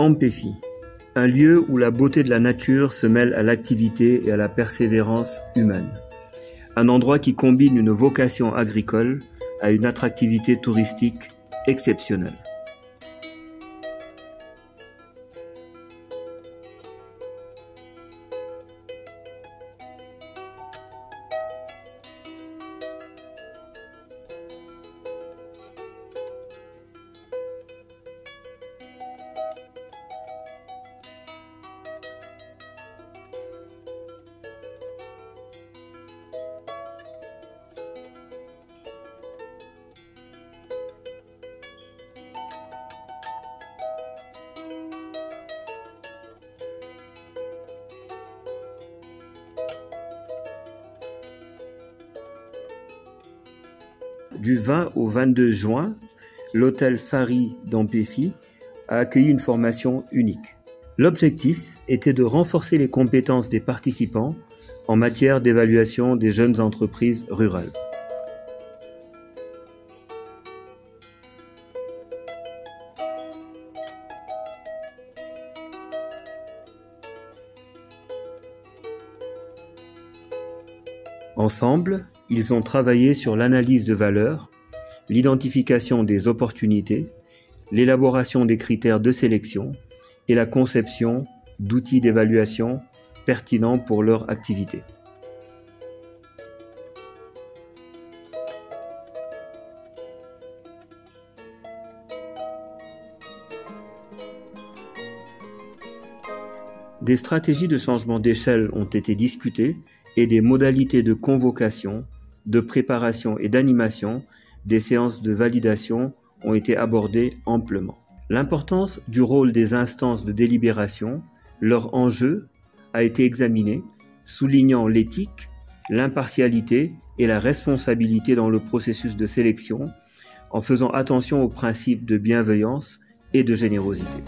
Ampéfi, un lieu où la beauté de la nature se mêle à l'activité et à la persévérance humaine. Un endroit qui combine une vocation agricole à une attractivité touristique exceptionnelle. Du 20 au 22 juin, l'hôtel Fari d'Ampéfi a accueilli une formation unique. L'objectif était de renforcer les compétences des participants en matière d'évaluation des jeunes entreprises rurales. Ensemble, ils ont travaillé sur l'analyse de valeur, l'identification des opportunités, l'élaboration des critères de sélection et la conception d'outils d'évaluation pertinents pour leur activité. Des stratégies de changement d'échelle ont été discutées et des modalités de convocation, de préparation et d'animation des séances de validation ont été abordées amplement. L'importance du rôle des instances de délibération, leur enjeu a été examiné, soulignant l'éthique, l'impartialité et la responsabilité dans le processus de sélection, en faisant attention aux principes de bienveillance et de générosité.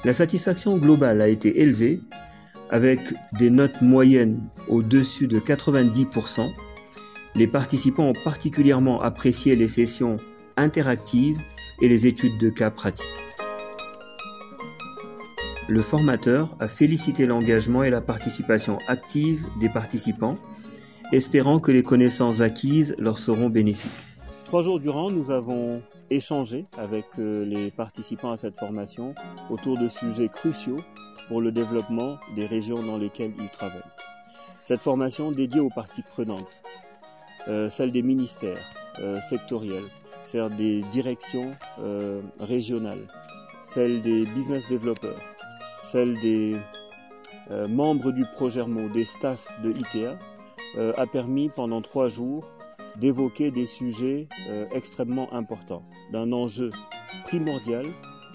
La satisfaction globale a été élevée avec des notes moyennes au-dessus de 90%. Les participants ont particulièrement apprécié les sessions interactives et les études de cas pratiques. Le formateur a félicité l'engagement et la participation active des participants, espérant que les connaissances acquises leur seront bénéfiques. 3 jours durant, nous avons échangé avec les participants à cette formation autour de sujets cruciaux pour le développement des régions dans lesquelles ils travaillent. Cette formation dédiée aux parties prenantes, celle des ministères sectoriels, celle des directions régionales, celle des business développeurs, celle des membres du Progermo, des staffs de ITA, a permis pendant 3 jours d'évoquer des sujets extrêmement importants, d'un enjeu primordial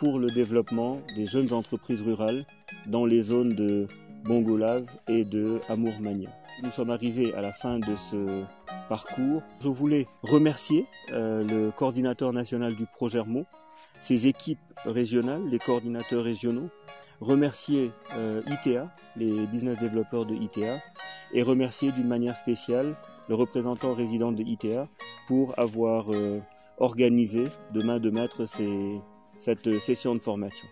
pour le développement des jeunes entreprises rurales dans les zones de Bongolave et de Amour-Magnan. Nous sommes arrivés à la fin de ce parcours. Je voulais remercier le coordinateur national du Progermo, ses équipes régionales, les coordinateurs régionaux, remercier ITA, les business développeurs de ITA, et remercier d'une manière spéciale le représentant résident de ITA pour avoir organisé de main de maître cette session de formation.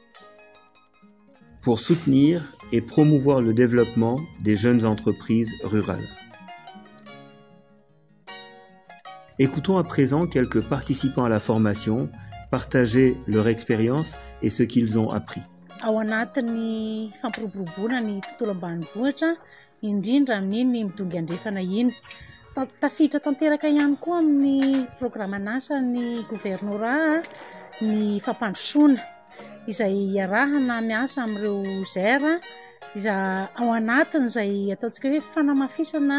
Pour soutenir et promouvoir le développement des jeunes entreprises rurales. Écoutons à présent quelques participants à la formation partager leur expérience et ce qu'ils ont appris. Ao anatin'ny fampiroboroboana ny tontolo ambanivohitra, indrindra amin'iny midongy andrefana iny. Tafiditra tanteraka ihany koa amin'ny programan'asa ny governorat ny fampandrosoana izay iarahana miasa amin'ireo zera ao anatin'izay ataontsika hoe fanamafisana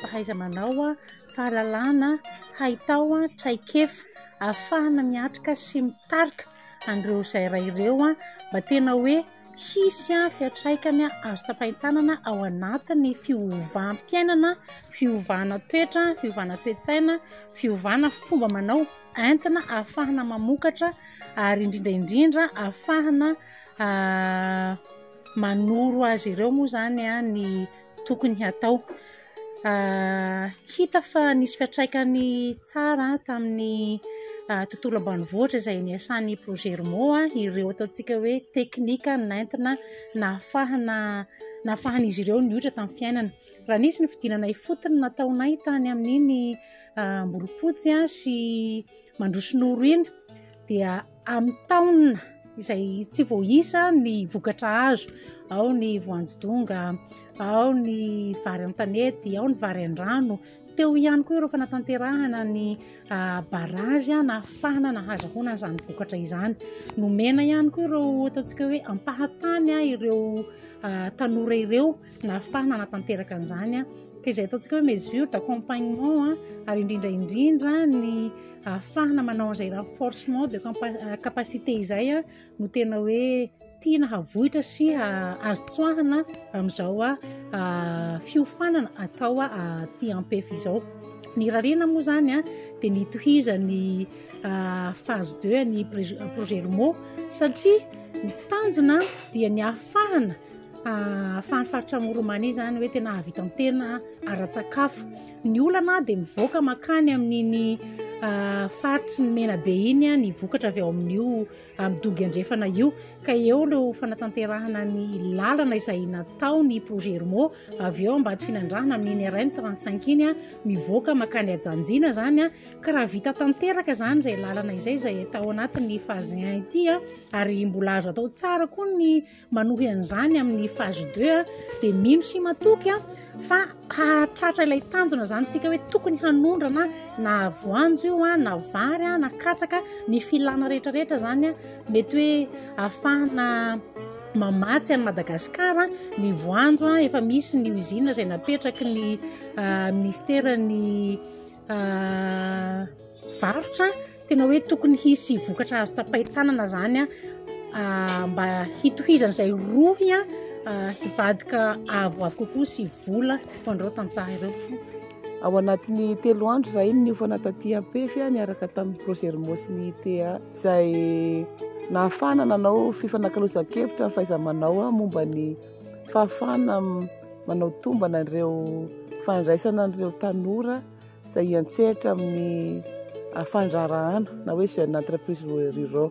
fahaiza-manao, fahalalana, haitao, traikefa, ahafahana miatrika sy mitarika an'ireo zera ireo mba tena hoe hisy fiatraikany azo tsapahin-tanana ao anatin'ny fiovam-piainana, fiovana toetra, fiovana toe-tsaina, fiovana fomba manao entina ahafahana mamokatra ary indrindra ahafahana manoro azy ireo moa zany ny tokony hatao. Hita fa nisy fiatraikany tsara tamin'ny tontolo ambanivohitra izay niasan'ny projet RMO ireo ataontsika hoe teknika naentina nahafahan'izy ireo niotra tamin'ny fiainana. Raha nisy ny fidinana ifotony nataonay tany amin'iny Amboropojy sy Mandrosinoro iny dia amin'ny taona izay tsy voaisa ny vokatra azo, ao ny voanjodonga, ao ny vary an-tanety, ao ny vary an-drano. Teo ihany koa ireo fanatanterahana ny barazy nahafahana nahazahoana izany vokatra izany. Nomena ihany koa ireo ataontsika hoe ampahatany ireo tanora ireo nahafahana natanteraka an'izany ka izay ataontsika hoe mesure d'accompagnement ary indrindra ny ahafahana manao an'izay renforcement de capacité izay no tena hoe tiana havohitra sy atsoahana amin'izao fiofanana atao aty ampefy izao. Ny rarina moa zany dia nitohizany phase 2 ny projet RMO satria ny tanjona dia ny ahafahana faritra Moromania zany hoe tena havita amin'ny tena ara-tsakafo. Ny olana dia mivoaka makany amin'iny faritry ny Menabe iny ny vokatra avy ao amin'io midongy andrefana io ka eo leo fanatanterahana ny lalana izay natao ny projet RMO avy eo ambady finandrahana amin'iny RN 35 iny mivoaka makany ajanjina zany ka raha vita tanteraka zany izay lalana izay atao anatin'ny phase 1 ity ary mbola azo atao tsara koa ny manohy an'izany amin'ny phase 2 dia mino sy matoky fa hahatratra ilay tanjona zany tsika hoe tokony hanondrana na voanjo io na vary na katsaka ny filana rehetrarehetra zany mety hoe ahafahana mamatsy any Madagasikara ny voanjo efa misy ny usine izay napetraky ny ministerany varotra tena hoe tokony hisy vokatra azo tsapaitanana zany mba hitohizana izay rohy hivadika avo kokoa sy vola fandreo tantsaha ireo. Ao anatin'ny 3 andro izay niofana taty ampefy niaraka tamin'ny projet RMO sy ny ITA izay nahafahana nanao fifanakalosan-kevitra fahaiza-manao momba ny fahafahana manao tombana ireo fandraisana ireo tanora izay hiantsehatra amin'ny fandraharahana na hoe jeune entreprise ruraux.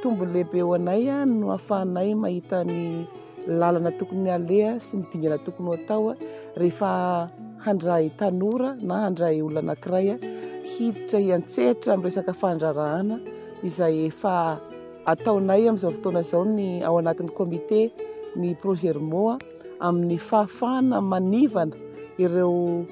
Tombony lehibe ho anay no ahafahanay mahita ny lalana tokony alea sy ny dingana tokony ho atao rehefa handray tanora na handray olona anankiray hiditra hiantsehatra amin'ny resaka fandraharahana izay efa ataonay amin'izao fotoana izao ny ao anatin'ny komite ny projet RMO amin'ny fahafahana manivana ireo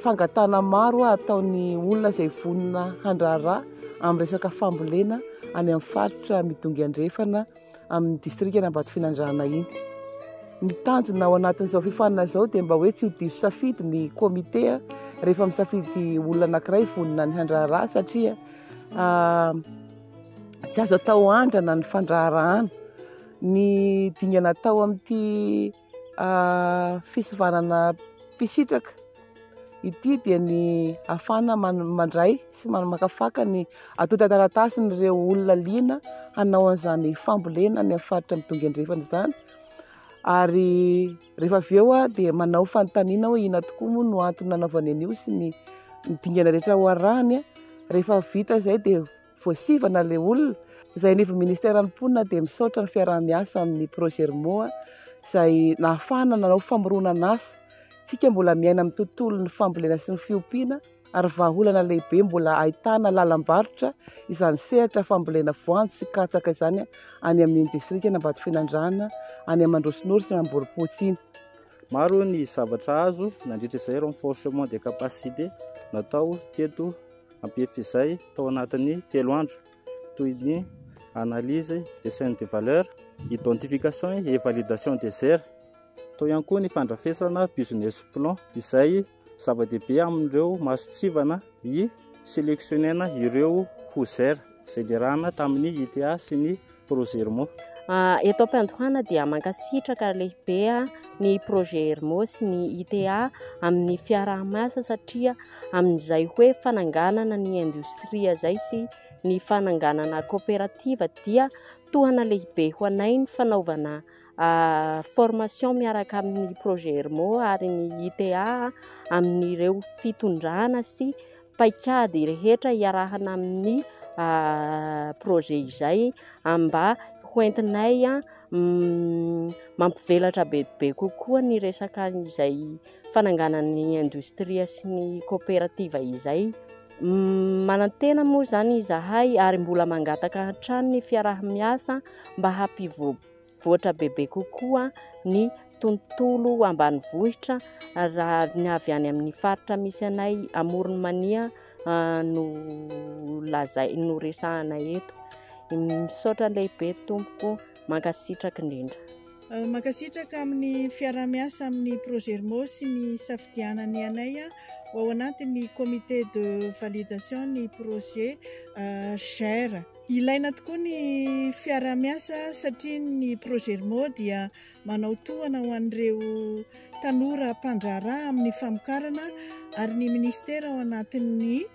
fangatana maro ataon'ny olona izay vonona handraharaha amin'ny resaka fambolena any amin'ny faritra midongy andrefana amin'ny distrikana Ambatoa Finandrahana iny. Ny tanjona ao anatin'izao fifanana izao dia mba hoe tsy ho diso safidy ny komite rehefa misafidy olona anankiray vonona ny handraharaha satria tsy azo atao andrana ny fandraharahana. Ny dingana atao amin'ity fisivanana mpisitraka ity dia ny ahafahana mandray sy makafaka ny atota taratasy n'ireo olona liana hanao an'izany fambolena ny amin'ny faritra midongy andrefana izany ary rehefa avy eo dia manao fanontaniana hoe ina tokoa moa no antony nanaovany an'io sy ny dingana rehetra ho arahany. Rehefa vita izay dia voasivana ilay olona izay nefa ministera mponina dia misaotra ny fiaraha-miasa amin'ny projet RMO izay nahafahana nanao famoronana asa. Tsika mbola miaina amin'ny tontolo ny fambolena sy ny fiompiana ary vahaolana lehibe mbola ahitana lalam-barotra izany sehatra fambolena voanjo sy katsaka izany any amin'ny distrikana Ambatoa Finandrahana any Mandrosinoro sy Amboropojy iny. Maro ny zavatra azo nandritra izay renforcement de capacité natao teto ampefy izay tao anatin'ny 3 andro toy ny analyse des chaînes de valeur, identification et validation des aires. Tao ihany koa ny fandrafesana business plan izay zava-dehibe amin'ireo masotsivana sélectionnena ireo hozera izay lerana tamin'ny ITA sy ny projet RMO. Eto Ampandohana dia mankasitraka lehibe ny projet RMO sy ny ITA amin'ny fiaraha-miasa satria amin'izay hoe fananganana ny indostria zay sy ny fananganana kooperativa dia tohana lehibe ho anay ny fanaovana formation miaraka amin'ny projet RMO ary ny ITA amin'ireo fitondrana sy paikady rehetra iarahana amin'ny projet izay mba hoentinay mampivelatra bebe kokoa ny resaka izay fananganan'ny indostria sy ny coopérative izay. Manantena moa zany izahay ary mbola mangataka hatrany ny fiarah-miasa mba hampivoatra bebe kokoa ny tontolo ambanivohitra raha ny avy any amin'ny faritra misy anay Amoronmania no resahana eto. Misaotra lehibe tompoko, mankasitraka indrindra. Mankasitraka amin'ny fiarah-miasa amin'ny projet RMO sy ny safidianany anay ao anatin'ny comité de validation ny projet GER. Ilaina tokoa ny fiarah-miasa satria ny projet RMO dia manao tohana ho an'ireo tanora mpandraharaha amin'ny famokarana ary ny ministera ao anatin'ny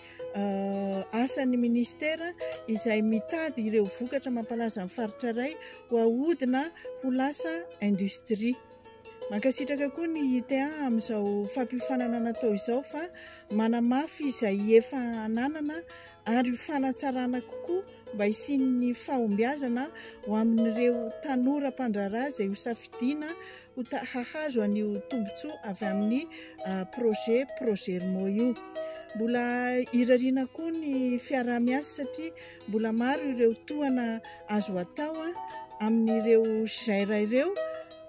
asan'ny ministera izay mitady ireo vokatra mampalaza amin'ny faritra iray ho ahodina ho lasa industrie. Mankasitraka koa ny ITA amin'izao fampiofanana natao izao fa manamafy izay efa ananana ary fanatsarana kokoa mba hisian'ny fahombiazana ho amin'ireo tanora mpandraharaha izay ho safidiana ho hahazo an'io tombotsoa avy amin'ny projet RMO io. Mbola irariana koa ny fiarah-miasa satria mbola maro ireo tohana azo atao amin'ireo GER ireo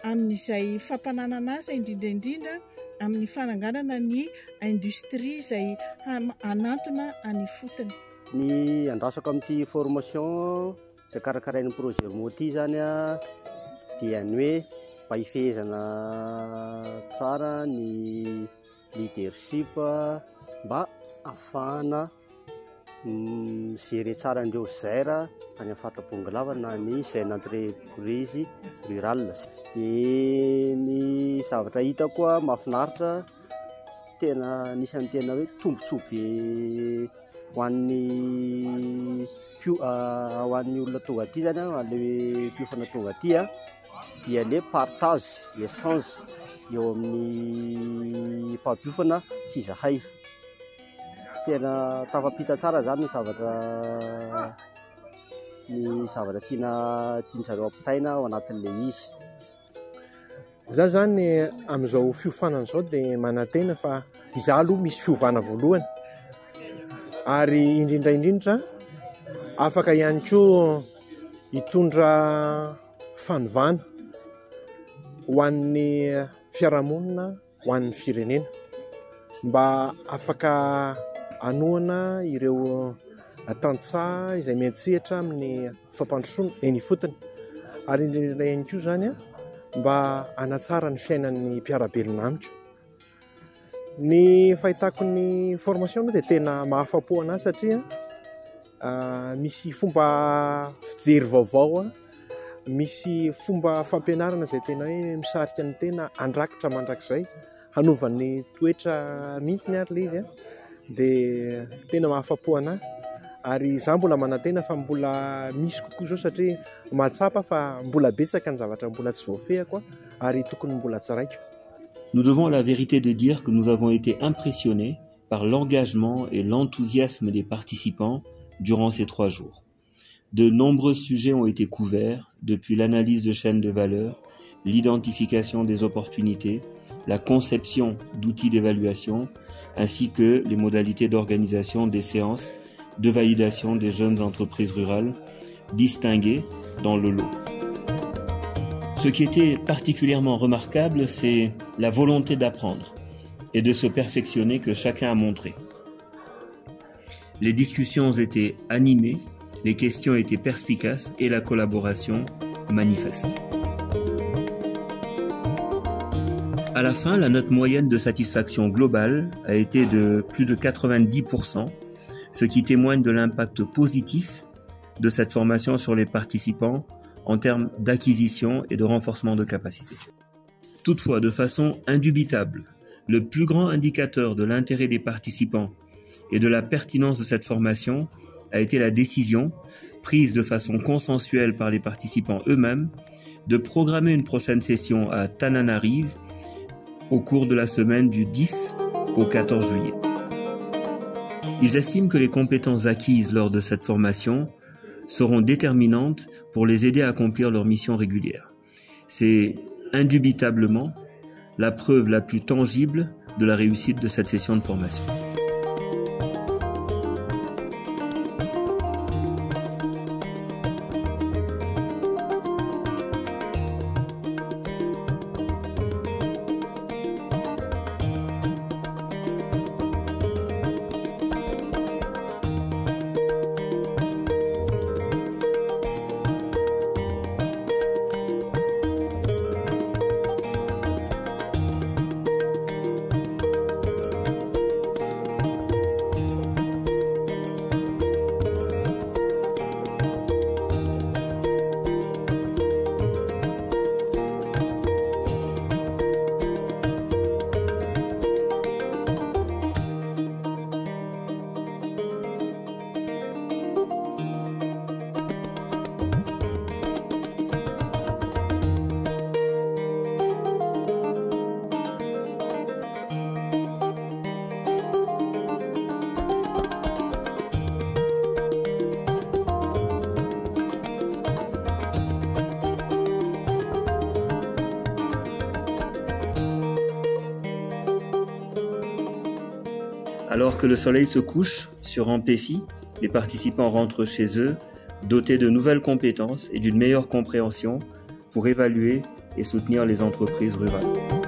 amin'izay fampananana asa indrindra amin'ny fananganana ny industrie izay anantona any fotony. Ny andrasako amin'ity formation izay karakarain'ny projet RMO ity zany dia ny hoe mba hifehezana tsara ny leadership mba ahafahana gérer tsara andreo GER any amin'ny faritra Bongalava na ny jeune entreprise rurale. Dia ny zavatra hita koa mahafinaritra tena nisan'ny tena hoe tombotsoa be ho an'ny olona tonga aty zany le mpiofana tonga aty dia le partage échange eo amin'ny mpampiofana sy izahay. Tena tafampita tsara zany ny zavatra tiana tianjareo ampitaina ao anatin'ilay izy. Za zany amin'izao fiofanana izao dia manantena fa izaho aloha misy fiovana voalohany ary indrindra afaka ihany koa hitondra fanovana ho an'ny fiarahamonina ho an'ny firenena mba afaka anohana ireo tantsaha izay miantsehatra amin'ny fampandrosoana eny ifotony ary indrindra ihany koa zany mba hanatsara ny fiainan'ny mpiara-belonamitra. Ny fahitako ny formation dia tena mahafapo anahy satria misy fomba fijery vaovao, misy fomba fampianarana izay tena hoe misarika ny tena andrakitra mandrakizay hanovan'ny toetra mihitsy ary le izy dia tena mahafapo anahy ary izaho mbola manantena fa mbola misy kokoa zao satria mahatsapa fa mbola betsaka ny zavatra mbola tsy voafehako ary tokony mbola tsaraiko. Nous devons la vérité de dire que nous avons été impressionnés par l'engagement et l'enthousiasme des participants durant ces 3 jours. De nombreux sujets ont été couverts, depuis l'analyse de chaînes de valeur, l'identification des opportunités, la conception d'outils d'évaluation, ainsi que les modalités d'organisation des séances de validation des jeunes entreprises rurales distinguées dans le lot. Ce qui était particulièrement remarquable, c'est la volonté d'apprendre et de se perfectionner que chacun a montré. Les discussions étaient animées, les questions étaient perspicaces et la collaboration manifeste. À la fin, la note moyenne de satisfaction globale a été de plus de 90%, ce qui témoigne de l'impact positif de cette formation sur les participants en termes d'acquisition et de renforcement de capacités. Toutefois, de façon indubitable, le plus grand indicateur de l'intérêt des participants et de la pertinence de cette formation a été la décision, prise de façon consensuelle par les participants eux-mêmes, de programmer une prochaine session à Tananarive au cours de la semaine du 10 au 14 juillet. Ils estiment que les compétences acquises lors de cette formation seront déterminantes pour les aider à accomplir leur mission régulière. C'est indubitablement la preuve la plus tangible de la réussite de cette session de formation. Alors que le soleil se couche sur Ampéfi, les participants rentrent chez eux dotés de nouvelles compétences et d'une meilleure compréhension pour évaluer et soutenir les entreprises rurales.